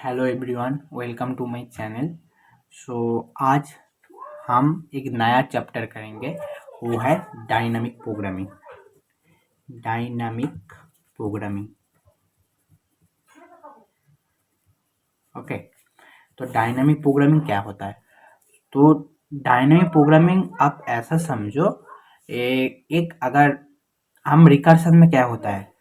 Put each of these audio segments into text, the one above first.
Hello everyone, welcome to my channel. आज हम एक नया चैप्टर करेंगे, वो है dynamic programming. Dynamic programming okay. तो डायनामिक प्रोग्रामिंग क्या होता है? तो डायनामिक प्रोग्रामिंग आप ऐसा समझो, एक अगर हम रिकर्शन में क्या होता है,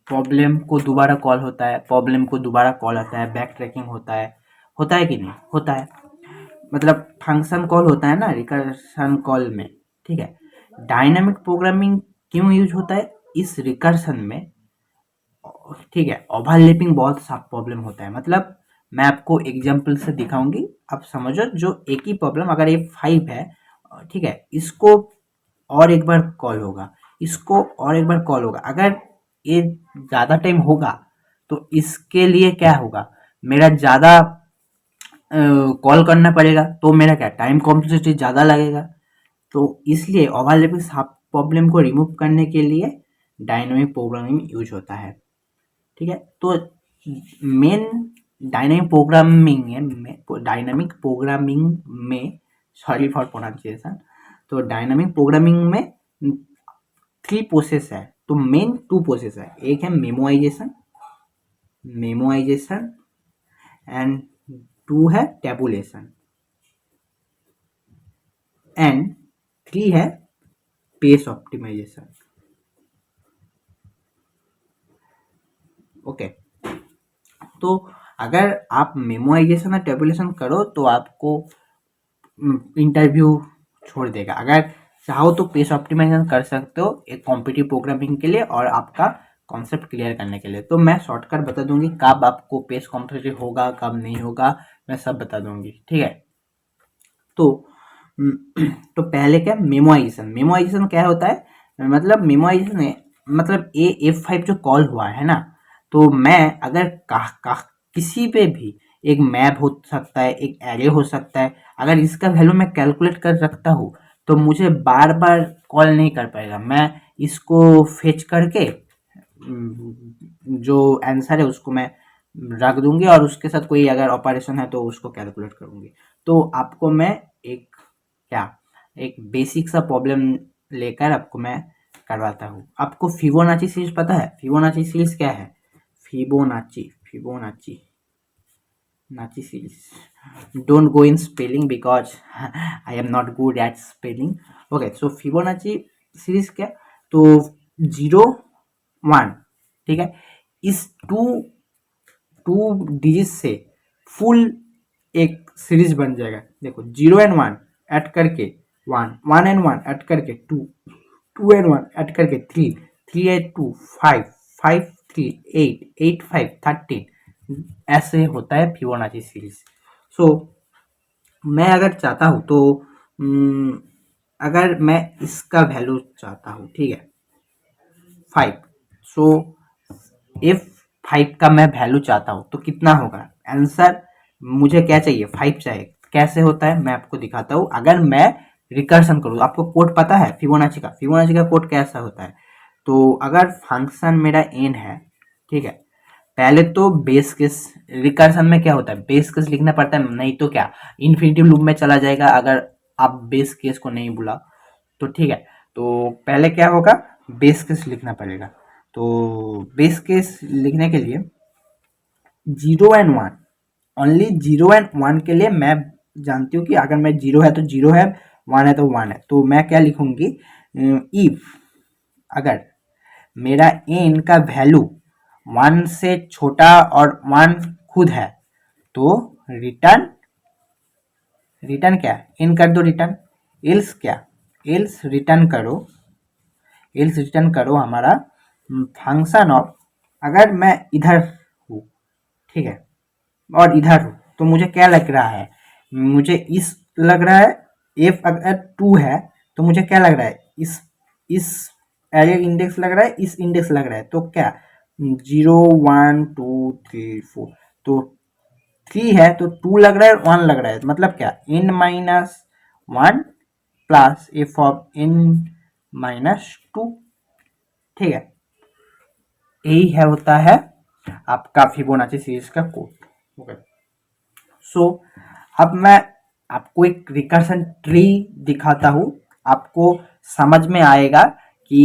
प्रॉब्लम को दोबारा कॉल होता है, प्रॉब्लम को दोबारा कॉल होता है, बैक ट्रैकिंग होता है कि नहीं होता है। मतलब फंक्शन कॉल होता है ना रिकर्शन कॉल में, ठीक है। डायनामिक प्रोग्रामिंग क्यों यूज होता है इस रिकर्शन में? ठीक है, ओवरलैपिंग बहुत सा प्रॉब्लम होता है। मतलब मैं आपको एग्जांपल से दिखाऊंगी, आप समझो। जो एक ही प्रॉब्लम, अगर ये 5 है, ठीक है, इसको और एक बार कॉल होगा, इसको और एक बार कॉल होगा। अगर ये ज़्यादा टाइम होगा तो इसके लिए क्या होगा, मेरा ज़्यादा कॉल करना पड़ेगा, तो मेरा क्या टाइम कॉम्प्लेक्सिटी ज़्यादा लगेगा। तो इसलिए ओवरलैपिंग प्रॉब्लम को रिमूव करने के लिए डायनामिक प्रोग्रामिंग यूज होता है, ठीक है। तो मेन डायनामिक प्रोग्रामिंग में सॉरी फॉर प्रोनाउंसिएशन। तो डायनामिक प्रोग्रामिंग में 3 प्रोसेस है। तो मेन 2 प्रोसेस है, एक है मेमोइजेशन एंड 2 है टेबुलेशन एंड 3 है पेस ऑप्टिमाइजेशन। ओके। तो अगर आप मेमोराइजेशन और टेबुलेशन करो तो आपको इंटरव्यू छोड़ देगा। अगर चाहो तो पेस ऑप्टिमाइजेशन कर सकते हो एक कॉम्पिटिटिव प्रोग्रामिंग के लिए और आपका कॉन्सेप्ट क्लियर करने के लिए। तो मैं शॉर्टकट बता दूंगी कब आपको पेस कॉम्पिटिटिव होगा, कब नहीं होगा, मैं सब बता दूंगी, ठीक है। तो तो पहले क्या, मेमोराइजेशन क्या होता है? मतलब मेमोराइजेशन है, मतलब F5 जो कॉल हुआ है ना, तो मैं अगर किसी पे भी एक मैप हो सकता है, एक एरे हो सकता है, अगर इसका वैल्यू मैं कैलकुलेट कर रखता हूँ तो मुझे बार बार कॉल नहीं कर पाएगा। मैं इसको फेच करके जो आंसर है उसको मैं रख दूंगी और उसके साथ कोई अगर ऑपरेशन है तो उसको कैलकुलेट करूंगी। तो आपको मैं एक क्या एक बेसिक सा प्रॉब्लम लेकर आपको मैं करवाता हूँ। आपको फिबोनाची सीरीज पता है? फिबोनाची सीरीज क्या है? फिबोनाची नाची series. Don't go in spelling because I am not good at spelling. Okay, so Fibonacci series क्या? तो 0 1, ठीक है, इस टू डिजिट से फुल एक सीरीज बन जाएगा। देखो 0 एंड 1 ऐड करके 1, 1 एंड 1 ऐड करके 2, 2 एंड 1 ऐड करके 3, 3 एंड 2 5, 5 3 8, 8 5 13, ऐसे होता है फिबोनाची सीरीज। सो मैं अगर चाहता हूँ तो अगर मैं इसका वैल्यू चाहता हूँ, ठीक है, 5, सो F5 का मैं वैल्यू चाहता हूँ तो कितना होगा आंसर? मुझे क्या चाहिए? 5 चाहिए। कैसे होता है मैं आपको दिखाता हूँ। अगर मैं रिकर्शन करूँ, आपको कोड पता है फिबोनाची का कोड कैसा होता है? तो अगर फंक्शन मेरा n है, ठीक है, पहले तो बेस केस, रिकर्शन में क्या होता है, बेस केस लिखना पड़ता है, नहीं तो क्या इन्फिनिटिव लूप में चला जाएगा अगर आप बेस केस को नहीं बुला तो, ठीक है। तो पहले क्या होगा, बेस केस लिखना पड़ेगा। तो बेस केस लिखने के लिए 0 एंड 1, ओनली 0 एंड 1 के लिए मैं जानती हूँ कि अगर मैं 0 है तो 0 है, 1 है तो 1 है। तो मैं क्या लिखूंगी, इफ अगर मेरा n का वैल्यू 1 से छोटा और 1 खुद है तो रिटर्न क्या, n कर दो रिटर्न। एल्स क्या, एल्स रिटर्न करो हमारा फंक्शन ऑफ, अगर मैं इधर हूँ, ठीक है, और इधर हूँ तो मुझे क्या लग रहा है, मुझे इस लग रहा है। एफ अगर 2 है तो मुझे क्या लग रहा है, इस एरे इंडेक्स लग रहा है, इस इंडेक्स लग रहा है। तो क्या 0 1 2 3 4, तो 3 है तो 2 लग रहा है, 1 लग रहा है, मतलब क्या n-1 plus F of n-2, ठीक है। यही है होता है आपका फिबोनाची सीरीज का कोड। ओके। सो अब मैं आपको एक रिकर्शन ट्री दिखाता हूँ, आपको समझ में आएगा कि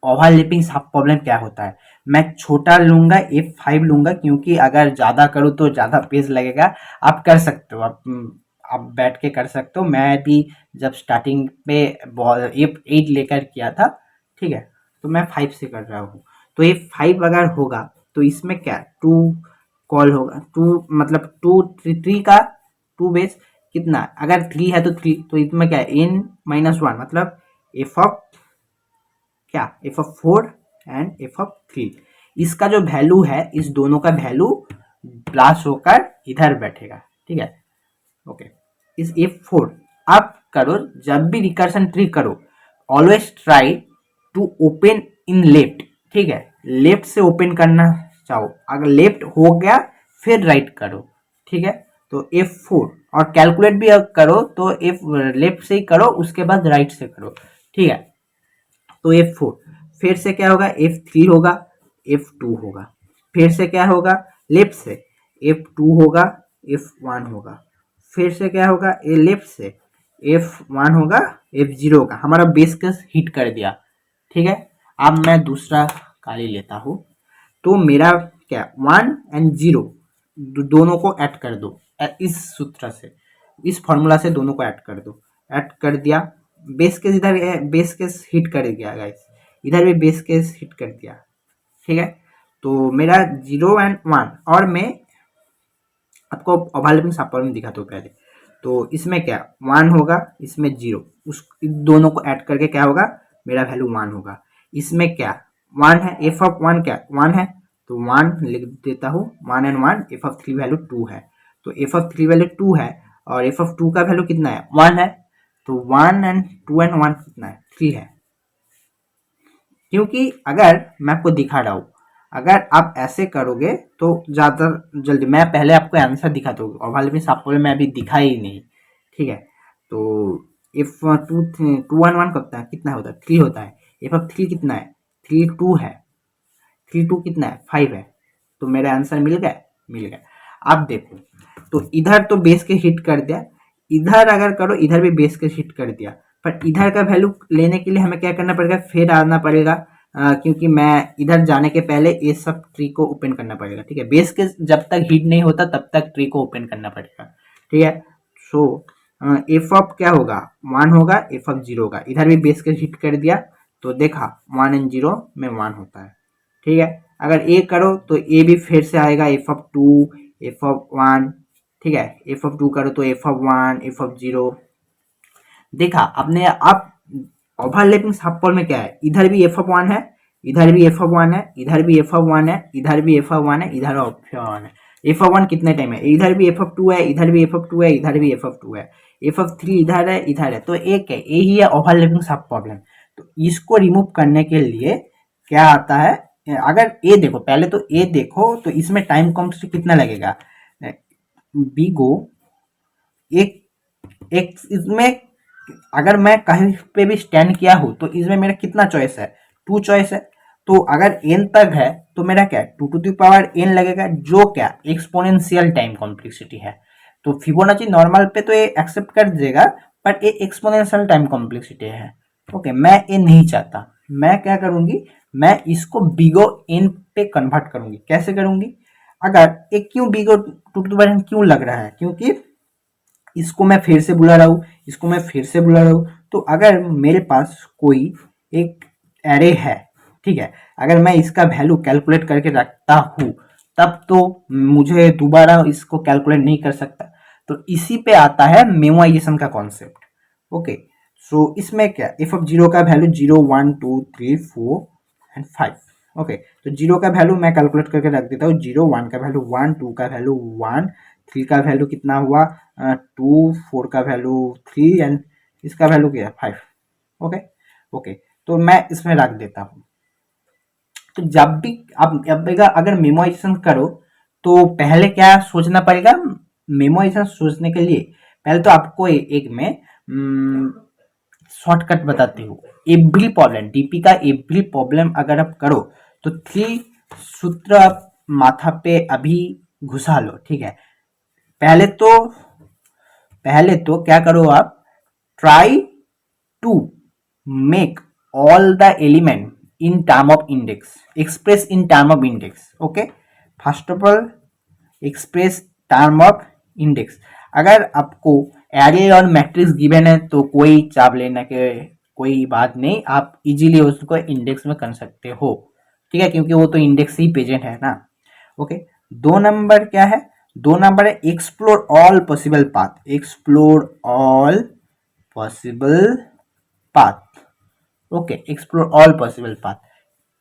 ओवरलैपिंग सब प्रॉब्लम क्या होता है। मैं छोटा लूंगा, F5 लूंगा, क्योंकि अगर ज़्यादा करूँ तो ज़्यादा पेज लगेगा। आप कर सकते हो, आप बैठ के कर सकते हो। मैं भी जब स्टार्टिंग पे F8 लेकर किया था, ठीक है, तो मैं 5 से कर रहा हूँ। तो F5 अगर होगा तो इसमें क्या 2 कॉल होगा, 2 मतलब 3 का 2 बेस कितना, अगर 3 है तो 3, तो इसमें क्या है n-1 मतलब f ऑफ क्या f of 4 and f of 3। इसका जो वैल्यू है, इस दोनों का वैल्यू प्लस होकर इधर बैठेगा, ठीक है। ओके, इस F4 आप करो, जब भी रिकर्शन ट्री करो always try to open in left, ठीक है, लेफ्ट से ओपन करना चाहो, अगर लेफ्ट हो गया फिर राइट करो, ठीक है। तो F4 और कैलकुलेट भी करो तो लेफ्ट से ही करो, उसके बाद राइट से करो, ठीक है। तो F4 फिर से क्या होगा, F3 होगा, F2 होगा, फिर से क्या होगा लेफ्ट से F2 होगा, F1 होगा, फिर से क्या होगा ये लेफ्ट से F1 होगा, F0 होगा। हमारा बेस केस हिट कर दिया, ठीक है। अब मैं दूसरा काली लेता हूँ, तो मेरा क्या 1 एंड 0 दोनों को ऐड कर दो, इस सूत्र से, इस फॉर्मूला से दोनों को ऐड कर दो। ऐड कर दिया, बेस केस इधर बेस केस हिट कर दिया गाइस, इधर भी बेस केस हिट कर दिया, ठीक है। तो मेरा 0 एंड 1, और मैं आपको ओवरलैपिंग सब प्रॉब्लम दिखाता हूँ पहले। तो इसमें क्या 1 होगा, इसमें 0, उस दोनों को ऐड करके क्या होगा मेरा वैल्यू 1 होगा। इसमें क्या 1 है, एफ ऑफ 1 क्या 1 है, तो 1 लिख देता हूँ, 1 एंड 1, एफ ऑफ 3 वैल्यू 2 है, तो एफ ऑफ 3 वैल्यू 2 है, और एफ ऑफ 2 का वैल्यू कितना है 1 है, तो 1 एंड 2 एंड 1 कितना है 3 है। क्योंकि अगर मैं आपको दिखा रहा हूँ, अगर आप ऐसे करोगे तो ज़्यादा जल्दी, मैं पहले आपको आंसर दिखाता हूँ, ओवरलैपिंग सब प्रॉब्लम मैं अभी दिखा ही नहीं, ठीक है। तो इफ 2 1 1 कितना होता है 3 होता है, इफ ऑफ 3 कितना है 3 2 है, 3 2 कितना है 5 है, तो मेरा आंसर मिल गया, मिल गया। आप देखो, तो इधर तो बेस के हिट कर दिया, इधर अगर करो इधर भी बेस के हिट कर दिया, पर इधर का वैल्यू लेने के लिए हमें क्या करना पड़ेगा, फिर आना पड़ेगा, क्योंकि मैं इधर जाने के पहले ये सब ट्री को ओपन करना पड़ेगा, ठीक है। बेस के जब तक हिट नहीं होता तब तक ट्री को ओपन करना पड़ेगा, ठीक है। सो एफ ऑफ क्या होगा 1 होगा, एफ ऑफ 0 होगा, इधर भी बेस के हिट कर दिया, तो देखा 1 एंड 0 में 1 होता है, ठीक है। अगर ए करो तो ए भी फिर से आएगा एफ ऑफ 2, एफ ऑफ 1, ठीक है। एफ ऑफ 2 करो तो एफ ऑफ 1, एफ ऑफ 0, देखा आपने। आप ओवरलैपिंग सब में क्या है, इधर भी एफ ऑफ 1 है, इधर भी एफ ऑफ 1 है, इधर भी एफ ऑफ 1 है, इधर भी एफ ऑफ 1 है, इधर एफ ऑफ 1 है। एफ ऑफ 1 कितने टाइम है, इधर भी एफ ऑफ 2 है, इधर भी एफ ऑफ 2 है, इधर भी एफ ऑफ 2 है, एफ ऑफ 3 इधर है, इधर है, तो एक है, यही है ओवरलैपिंग सब प्रॉब्लम। तो इसको रिमूव करने के लिए क्या आता है, अगर ए देखो, पहले तो ए देखो, तो इसमें टाइम कॉन्स्टेंट कितना लगेगा, बी गो एक एक इसमें, अगर मैं कहीं पे भी स्टैंड किया हूँ तो इसमें मेरा कितना चॉइस है 2 चॉइस है, तो अगर n तक है तो मेरा क्या है 2 टू द पावर n लगेगा, जो क्या एक्सपोनेंशियल टाइम कॉम्प्लेक्सिटी है। तो फिबोनाची नॉर्मल पे तो ये एक्सेप्ट कर देगा, पर ये एक्सपोनेंशियल टाइम कॉम्प्लेक्सिटी है, ओके। मैं ये नहीं चाहता, मैं क्या करूंगी, मैं इसको बिगो n पे कन्वर्ट करूंगी। कैसे करूंगी, अगर एक क्यों बिगो 2 टू द पावर n क्यों लग रहा है, क्योंकि इसको मैं फिर से बुला रहा हूँ, इसको मैं फिर से बुला रहा हूँ, तो अगर मेरे पास कोई एक एरे है, ठीक है, अगर मैं इसका वैल्यू कैलकुलेट करके रखता हूँ, तब तो मुझे दोबारा इसको कैलकुलेट नहीं कर सकता। तो इसी पे आता है मेमोराइजेशन का कॉन्सेप्ट, ओके। सो इसमें क्या एफ ऑफ 0 का वैल्यू 0 1 2 3 4 एंड 5, ओके। तो 0 का वैल्यू मैं कैलकुलेट करके रख देता हूँ, 0 1 का वैल्यू 1, 2 का वैल्यू 1, 3 का वैल्यू कितना हुआ 2, 4 का वैल्यू 3 एंड इसका वैल्यू क्या है 5, ओके ओके। तो मैं इसमें रख देता हूँ। तो जब भी आप अगर मेमोराइजेशन करो तो पहले क्या सोचना पड़ेगा, मेमोराइजेशन सोचने के लिए पहले तो आपको एक में शॉर्टकट बताती हूँ। एवरी प्रॉब्लम डीपी का एवरी प्रॉब्लम अगर आप करो तो 3 सूत्र आप माथा पे अभी घुसा लो, ठीक है। पहले तो क्या करो आप, try to make all the element in term of index, express in term of index. Okay, first of all express term of index. अगर आपको एरे और मैट्रिक्स गिवन है तो कोई चाप लेने के कोई बात नहीं, आप इजीली उसको इंडेक्स में कर सकते हो, ठीक है, क्योंकि वो तो इंडेक्स ही प्रेजेंट है ना। ओके, 2 नंबर क्या है, 2 नंबर है explore all possible path, explore all possible path. Okay, explore all possible path.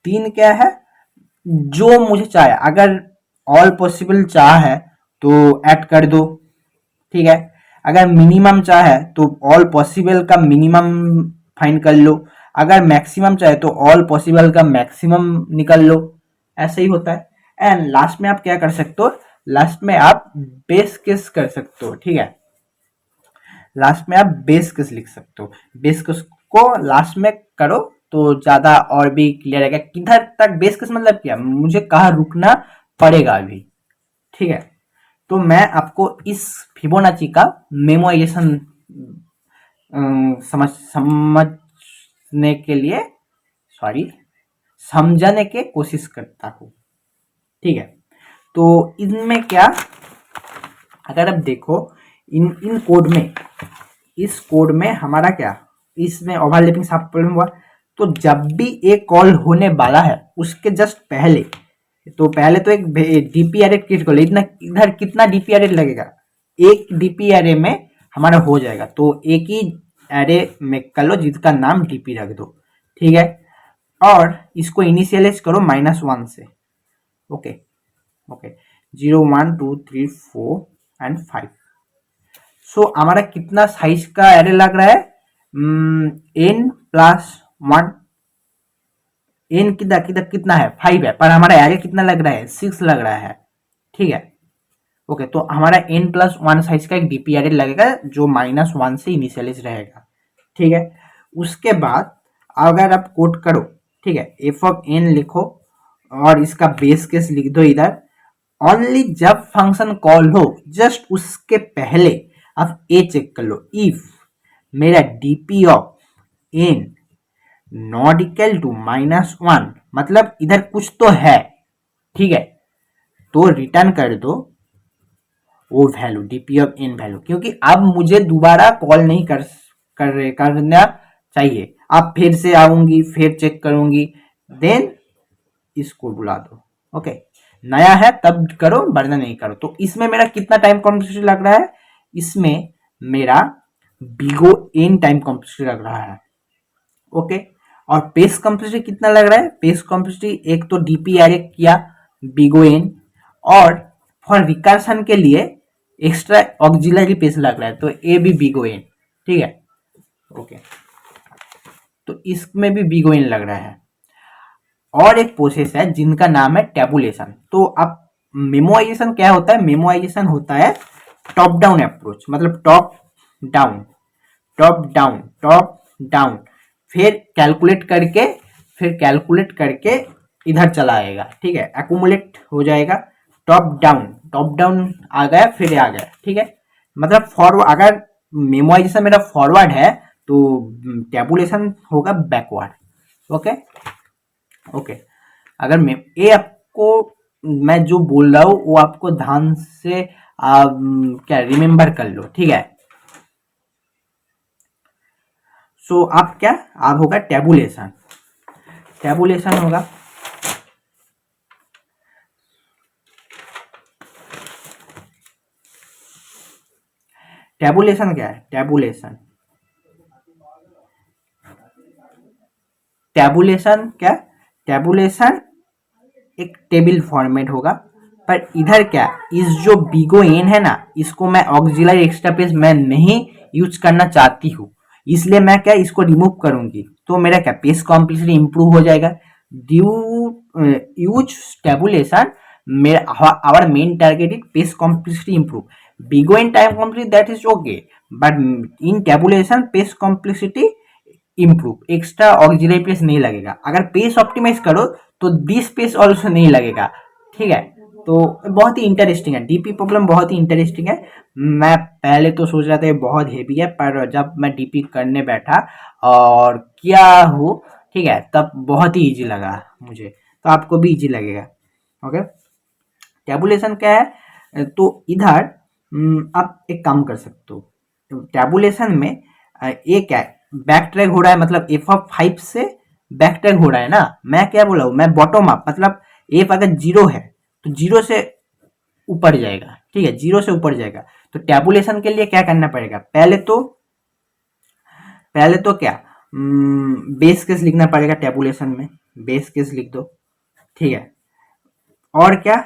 3 क्या है, जो मुझे चाहे, अगर ऑल पॉसिबल चाह है तो ऐड कर दो, ठीक है, अगर मिनिमम चाहे तो ऑल पॉसिबल का मिनिमम फाइंड कर लो, अगर मैक्सिमम चाहे तो ऑल पॉसिबल का मैक्सिमम निकल लो, ऐसे ही होता है। एंड लास्ट में आप क्या कर सकते हो, लास्ट में आप बेस केस कर सकते हो, ठीक है, लास्ट में आप बेस केस लिख सकते हो, बेस केस को लास्ट में करो तो ज्यादा और भी क्लियर रहेगा, किधर तक बेस केस मतलब क्या, मुझे कहाँ रुकना पड़ेगा अभी, ठीक है। तो मैं आपको इस फिबोनाची का मेमोराइजेशन समझने के लिए, सॉरी, समझाने के कोशिश करता हूँ, ठीक है। तो इनमें क्या, अगर आप देखो इन इन कोड में, इस कोड में हमारा क्या, इसमें ओवरलैपिंग सब प्रॉब्लम हुआ, तो जब भी एक कॉल होने वाला है उसके जस्ट पहले, तो पहले तो एक डीपी एरे क्रिएट कर लो, इतना इधर कितना डीपी एरे लगेगा, एक डीपी एरे में हमारा हो जाएगा, तो एक ही एरे में कर लो जिसका नाम डीपी रख दो, ठीक है, और इसको इनिशियलाइज करो -1 से। Okay okay, 0 1 2 3 4 and 5। सो हमारा कितना साइज का एरे लग रहा है, n+1, n कितना कितना कितना है 5 है, पर हमारा एरे कितना लग रहा है 6 लग रहा है, ठीक है। ओके, तो हमारा n+1 साइज का एक डीपी एरे लगेगा जो -1 से इनिशियलाइज रहेगा, ठीक है। उसके बाद अगर आप कोड करो, ठीक है, एफ ऑफ n लिखो और इसका बेस केस लिख दो इधर, ओनली जब फंक्शन कॉल हो जस्ट उसके पहले आप ए चेक कर लो, इफ मेरा DP of n not equal to -1, मतलब इधर कुछ तो है, ठीक है, तो रिटर्न कर दो वो value DP of n value, क्योंकि अब मुझे दोबारा कॉल नहीं करना चाहिए, अब फिर से आऊंगी फिर चेक करूंगी, देन इसको बुला दो। ओके, नया है तब करो वरना नहीं करो। तो इसमें मेरा कितना टाइम कॉम्प्लेक्सिटी लग रहा है, इसमें मेरा बिगो एन टाइम कॉम्प्लेक्सिटी लग रहा है। ओके, और पेस कॉम्प्लेक्सिटी कितना लग रहा है, पेस कॉम्प्लेक्सिटी एक तो डीपी एरे किया बिगो एन, और फॉर रिकर्सन के लिए एक्स्ट्रा ऑक्सिलरी पेस लग रहा है, तो ए भी बिगो एन, ठीक है। ओके, तो इसमें भी बिगो एन लग रहा है। और एक प्रोसेस है जिनका नाम है टेबुलेशन। तो अब मेमोराइजेशन क्या होता है, मेमोराइजेशन होता है टॉप डाउन अप्रोच, मतलब top down top down top down, फिर कैलकुलेट करके इधर चला आएगा, ठीक है, एक्यूमुलेट हो जाएगा, टॉप डाउन आ गया फिर आ गया, ठीक है, मतलब फॉरवर्ड, अगर मेमोराइजेशन मेरा फॉरवर्ड है तो टेबुलेशन होगा बैकवर्ड। ओके ओके, अगर मैं ये आपको, मैं जो बोल रहा हूँ वो आपको ध्यान से क्या रिमेम्बर कर लो, ठीक है। सो आप क्या, आप होगा टेबुलेशन, टेबुलेशन होगा, टेबुलेशन क्या है, टेबुलेशन टेबुलेशन क्या, टेबुलेशन एक टेबल फॉर्मेट होगा, पर इधर क्या, इस जो बिगो एन है ना, इसको मैं ऑक्सिलरी एक्स्ट्रा पेज मैं नहीं यूज करना चाहती हूँ, इसलिए मैं क्या इसको रिमूव करूंगी, तो मेरा क्या पेज कॉम्प्लेक्सिटी इंप्रूव हो जाएगा ड्यू यूज टेबुलेशन, मेरा our main target is space complexity improve, big O in time complexity that is okay, but in tabulation space complexity improve, extra auxiliary space नहीं लगेगा, अगर पेज ऑप्टिमाइज करो तो this page also नहीं लगेगा, ठीक है। तो बहुत ही इंटरेस्टिंग है, डीपी प्रॉब्लम बहुत ही इंटरेस्टिंग है। मैं पहले तो सोच रहा था ये बहुत हेवी है, पर जब मैं डीपी करने बैठा और किया हूँ, ठीक है, तब बहुत ही इजी लगा मुझे, तो आपको भी इजी लगेगा। ओके, टैबुलेशन क्या है, तो इधर आप एक काम कर सकते हो। टैबुलेशन में ये क्या है, बैक ट्रैक हो रहा है, मतलब एफ ऑफ 5 से बैक ट्रैक हो रहा है ना। मैं क्या बोला हूँ, मैं बॉटम अप, मतलब एफ अगर जीरो है तो जीरो से ऊपर जाएगा, ठीक है, जीरो से ऊपर जाएगा। तो टैबुलेशन के लिए क्या करना पड़ेगा, पहले तो क्या, बेस केस लिखना पड़ेगा टैबुलेशन में, बेस केस लिख दो, ठीक है। और क्या,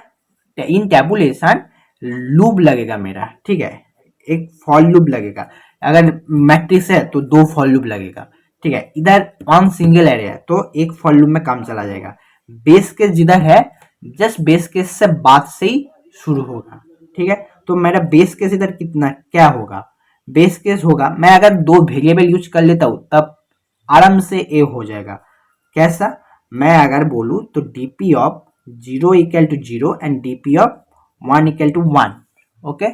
इन टैबुलेशन लूप लगेगा मेरा, ठीक है, एक फॉर लूप लगेगा। अगर मैट्रिक्स है तो दो फॉर लूप लगेगा, ठीक है। इधर ऑन सिंगल एरे है तो एक फॉर लूप में काम चला जाएगा। बेस केस जिधर है, जस्ट बेस केस से बाद से ही शुरू होगा, ठीक है। तो मेरा बेस केस इधर कितना क्या होगा, बेस केस होगा, मैं अगर दो वेरिएबल यूज कर लेता हूँ तब आराम से ए हो जाएगा। कैसा, मैं अगर बोलूँ तो DP of 0 equal to 0 and DP of 1 equal to 1, okay,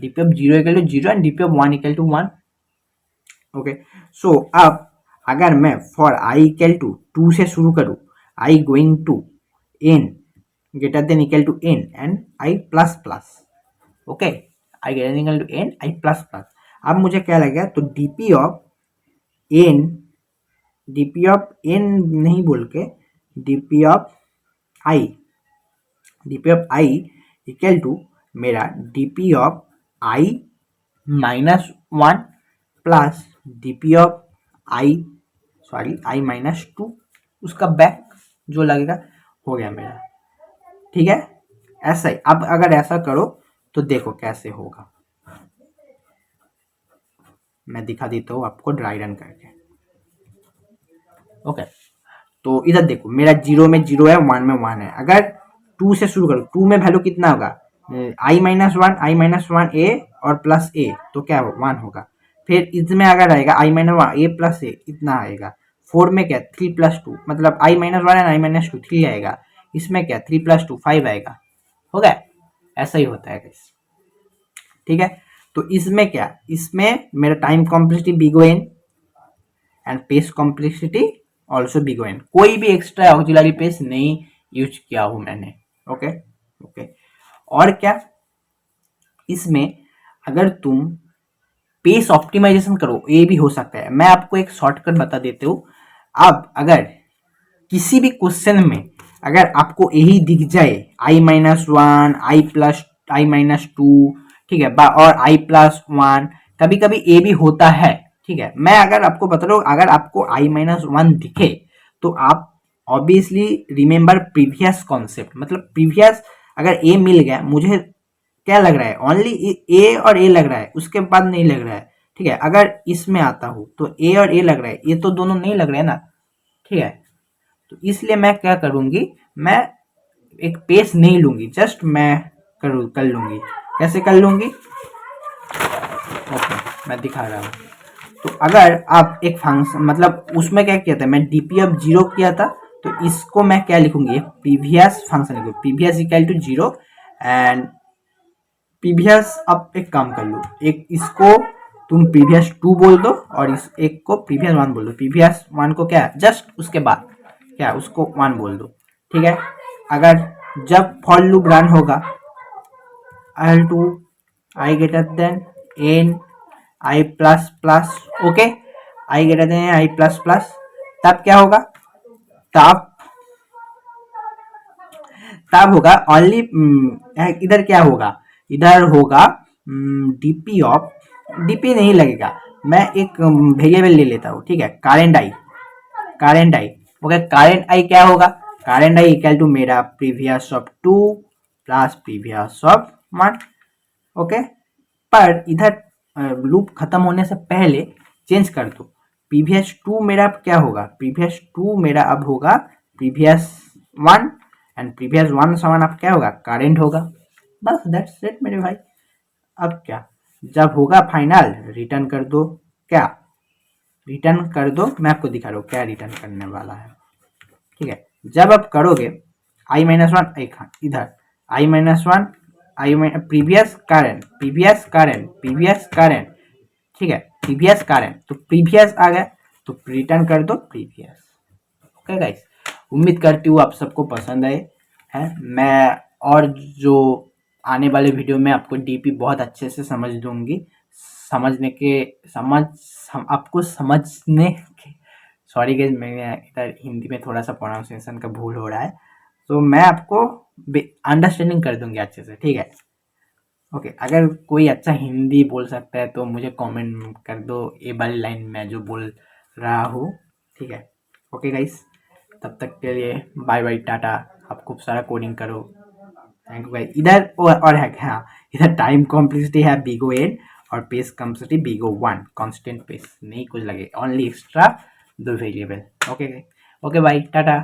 DP of 0 equal to 0 and DP of 1 equal to 1, okay. So अब अगर मैं फॉर आई इक्वल टू 2 से शुरू करूँ, I going to n greater than equal to n and I plus plus, okay, I greater than equal to n I plus plus. अब मुझे क्या लगेगा, तो डीपी ऑफ n नहीं बोल के DP of i, DP of i equal to मेरा DP of i minus 1 plus DP of i minus 2, उसका बैक जो लगेगा, हो गया मेरा, ठीक है। ऐसा ही, अब अगर ऐसा करो तो देखो कैसे होगा, मैं दिखा देता हूँ आपको ड्राई रन करके, ओके। तो इधर देखो, मेरा 0 में 0 है, 1 में 1 है। अगर 2 से शुरू करो, 2 में वैल्यू कितना होगा, आई माइनस वन ए और प्लस ए, तो क्या हो 1 होगा। फिर इसमें अगर आएगा आई-1 ए प्लस ए, इतना आएगा। 4 में क्या 3 प्लस 2, मतलब आई-1 एंड आई-2 3 आएगा। इसमें क्या 3 प्लस 2 5 आएगा, हो गया। ऐसा ही होता है गाइस, ठीक है। तो इसमें क्या, इसमें मेरा time complexity big O n and space complexity also big O n, कोई भी एक्स्ट्रा ऑक्सिलरी पेस नहीं यूज किया हूं मैंने, ओके ओके। और क्या, इसमें अगर तुम पेस ऑप्टिमाइजेशन करो, ये भी हो सकता है। मैं आपको एक शॉर्टकट बता देते हूँ। अब अगर किसी भी क्वेश्चन में अगर आपको यही दिख जाए आई-1 आई-2, ठीक है, और आई+1, कभी कभी ए भी होता है, ठीक है। मैं अगर आपको बता रहा हूँ, अगर आपको आई-1 दिखे तो आप ऑब्वियसली रिमेंबर प्रीवियस कॉन्सेप्ट, मतलब प्रीवियस, अगर ए मिल गया, मुझे क्या लग रहा है, ओनली ए और ए लग रहा है, उसके बाद नहीं लग रहा है, ठीक है। अगर इसमें आता हूँ तो ए और ए लग रहा है, ये तो दोनों नहीं लग रहे हैं ना, ठीक है। तो इसलिए मैं क्या करूंगी, मैं एक पेस नहीं लूंगी, जस्ट मैं कर लूंगी। कैसे कर लूंगी, ओके, मैं दिखा रहा हूँ। तो अगर आप एक फंक्शन, मतलब उसमें क्या किया था, मैं डीपी ऑफ 0 किया था, तो इसको मैं क्या लिखूंगी, प्रीवियस फंक्शन लिखूंगी, previous equal to 0 and previous. अब एक काम कर लो, एक इसको तुम प्रीवियस 2 बोल दो और इस एक को प्रीवियस 1 बोल दो। प्रीवियस 1 को क्या, जस्ट उसके बाद क्या उसको 1 बोल दो, ठीक है। अगर जब फॉर लूप रन होगा, i to i greater than n i plus plus, okay, I greater than i plus plus, तब क्या होगा, तब तब होगा ओनली, इधर क्या होगा, इधर होगा डीपी ऑफ, डीपी नहीं लगेगा, मैं एक वेरिएबल ले लेता हूँ, ठीक है, कारेंट आई, ओके। कारेंट आई क्या होगा, कारेंट आई इक्वल टू मेरा previous of 2 plus previous of 1, okay. पर इधर लूप खत्म होने से पहले चेंज कर दो, प्रीवियस 2 मेरा क्या होगा, प्रीवियस 2 मेरा अब होगा प्रीवियस 1 एंड प्रीवियस 1 समान अब क्या होगा, करेंट होगा। बस दैट्स इट मेरे भाई। अब क्या, जब होगा फाइनल रिटर्न कर दो, क्या रिटर्न कर दो, मैं आपको दिखा रहा हूँ क्या रिटर्न करने वाला है, ठीक है। जब आप करोगे आई-1 एक इधर, I-1 आई प्रीवियस करेंट, ठीक है, प्रीवियस करेंट, तो प्रीवियस आ गया तो रिटर्न कर दो प्रीवियस। ओके गाइस, उम्मीद करती हूँ आप सबको पसंद आए हैं। मैं और जो आने वाले वीडियो में आपको डीपी बहुत अच्छे से समझ दूंगी, आपको समझने के, सॉरी गाइस मैं इधर हिंदी में थोड़ा सा प्रोनाउंसिएशन का भूल हो रहा है, तो मैं आपको अंडरस्टैंडिंग कर दूंगी अच्छे से, ठीक है। ओके, अगर कोई अच्छा हिंदी बोल सकता है तो मुझे कमेंट कर दो, ये वाली लाइन मैं जो बोल रहा हूँ, ठीक है। ओके गाइस, तब तक के लिए बाय बाय, टाटा। आप खूब सारा कोडिंग करो। Thank you guys. इधर और है, हाँ, इधर टाइम कॉम्प्लेक्सिटी है बिगो 8 और space complexity big O 1, constant space नहीं कुछ लगे, only extra 2 variable. Okay, okay bye, Tata.